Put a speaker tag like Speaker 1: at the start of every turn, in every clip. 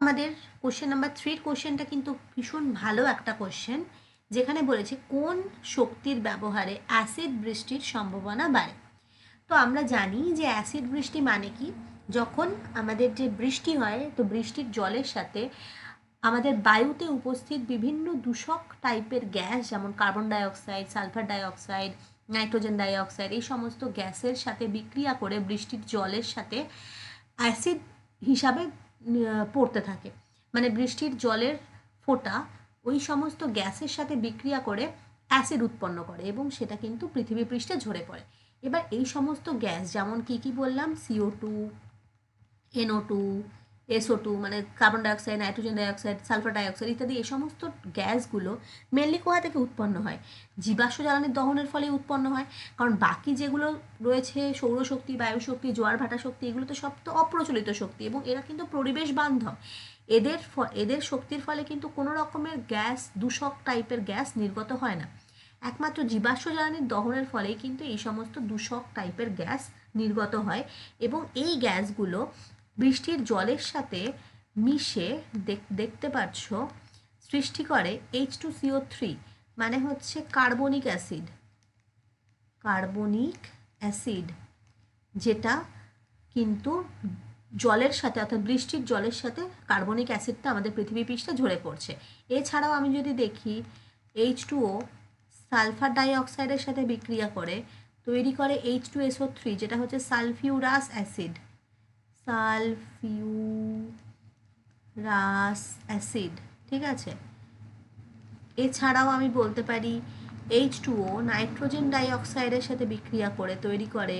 Speaker 1: আমাদের question number 3 কোশ্চেনটা কিন্তু ভীষণ ভালো একটা কোশ্চেন, যেখানে বলেছে কোন শক্তির ব্যবহারে অ্যাসিড বৃষ্টির সম্ভাবনা বাড়ে। তো আমরা জানি যে অ্যাসিড বৃষ্টি মানে কি, যখন আমাদের যে বৃষ্টি হয় তো বৃষ্টির জলের সাথে আমাদের বায়ুতে উপস্থিত বিভিন্ন দূষক টাইপের গ্যাস, যেমন carbon dioxide, sulphur dioxide, nitrogen dioxide, এই সমস্ত গ্যাসের সাথে বিক্রিয়া করে বৃষ্টির জলের সাথে অ্যাসিড হিসাবে পড়তে থাকে। মানে বৃষ্টির জলের ফোঁটা ওই সমস্ত গ্যাসের সাথে বিক্রিয়া করে অ্যাসিড উৎপন্ন করে এবং সেটা কিন্তু পৃথিবী পৃষ্ঠে ঝরে পড়ে। এবার এই সমস্ত গ্যাস যেমন কি বললাম, CO2, NO2, SO2 মানে carbon dioxide, nitrogen dioxide, sulphur dioxide ইত্যাদি, এই সমস্ত গ্যাসগুলো মেনলি কোথা থেকে উৎপন্ন হয়? জীবাশ্ম জ্বালানির দহনের ফলে উৎপন্ন হয়। কারণ বাকি যেগুলো রয়েছে সৌরশক্তি, বায়ুশক্তি, জোয়ার ভাটা শক্তি, এগুলো তো সব তো অপ্রচলিত শক্তি এবং এরা কিন্তু পরিবেশ বান্ধব। এদের শক্তির ফলে কিন্তু কোনো রকমের গ্যাস, দূষক টাইপের গ্যাস নির্গত হয় না। একমাত্র জীবাশ্ম জ্বালানির দহনের ফলেই কিন্তু এই সমস্ত দূষক টাইপের গ্যাস নির্গত হয় এবং এই গ্যাসগুলো বৃষ্টির জলের সাথে মিশে দেখতে পাচ্ছ সৃষ্টি করে H2CO3, মানে হচ্ছে কার্বনিক অ্যাসিড। কার্বনিক অ্যাসিড যেটা কিন্তু জলের সাথে, অর্থাৎ বৃষ্টির জলের সাথে কার্বনিক অ্যাসিডটা আমাদের পৃথিবী পৃষ্ঠে ঝরে পড়ছে। এছাড়াও আমি যদি দেখি H2O সালফার ডাইঅক্সাইডের সাথে বিক্রিয়া করে তৈরি করে H2SO3, যেটা হচ্ছে সালফিউরাস অ্যাসিড। সালফিউরাস অ্যাসিড, ঠিক আছে। এছাড়াও আমি বলতে পারি H2O নাইট্রোজেন ডাইঅক্সাইডের সাথে বিক্রিয়া করে তৈরি করে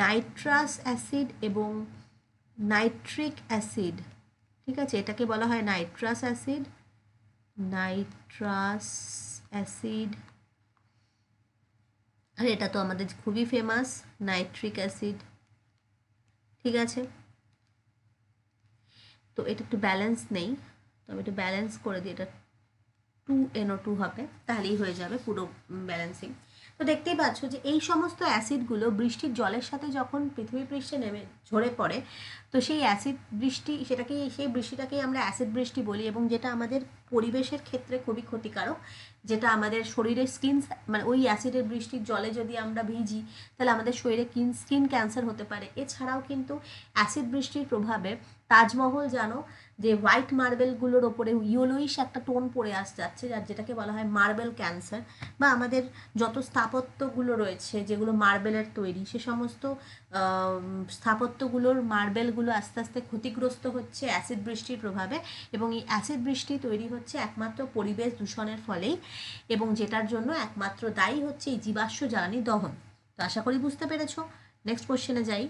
Speaker 1: নাইট্রাস অ্যাসিড এবং নাইট্রিক অ্যাসিড, ঠিক আছে। এটাকে বলা হয় নাইট্রাস অ্যাসিড। নাইট্রাস অ্যাসিড, আর এটা তো আমাদের খুবই ফেমাস নাইট্রিক অ্যাসিড, ঠিক আছে। তো এটা একটু ব্যালেন্স নেই, তো আমি একটু ব্যালেন্স করে দিই, এটা 2NO2 হবে, তাহলেই হয়ে যাবে পুরো ব্যালেন্সিং। তো দেখতেই পাচ্ছ যে এই সমস্ত অ্যাসিডগুলো বৃষ্টির জলের সাথে যখন পৃথিবী পৃষ্ঠে নেমে ঝরে পড়ে, তো সেই অ্যাসিড বৃষ্টি, সেই বৃষ্টিটাকেই আমরা অ্যাসিড বৃষ্টি বলি এবং যেটা আমাদের পরিবেশের ক্ষেত্রে খুবই ক্ষতিকারক। যেটা আমাদের শরীরের মানে ওই অ্যাসিডের বৃষ্টির জলে যদি আমরা ভিজি তাহলে আমাদের শরীরে স্কিন ক্যান্সার হতে পারে। এছাড়াও কিন্তু অ্যাসিড বৃষ্টির প্রভাবে তাজমহল জানো যে হোয়াইট মার্বেলগুলোর ওপরে ইয়েলোইশ একটা টোন পড়ে যাচ্ছে, যেটাকে বলা হয় মার্বেল ক্যান্সার। বা আমাদের যত স্থাপত্যগুলো রয়েছে যেগুলো মার্বেলের তৈরি, সে সমস্ত স্থাপত্যগুলোর মার্বেলগুলো আস্তে আস্তে ক্ষতিগ্রস্ত হচ্ছে অ্যাসিড বৃষ্টির প্রভাবে এবং এই অ্যাসিড বৃষ্টি তৈরি হচ্ছে একমাত্র পরিবেশ দূষণের ফলেই এবং যেটার জন্য একমাত্র দায়ী হচ্ছে এই জীবাশ্ম জ্বালানি দহন। তো আশা করি বুঝতে পেরেছো। নেক্সট কোশ্চেনে যাই।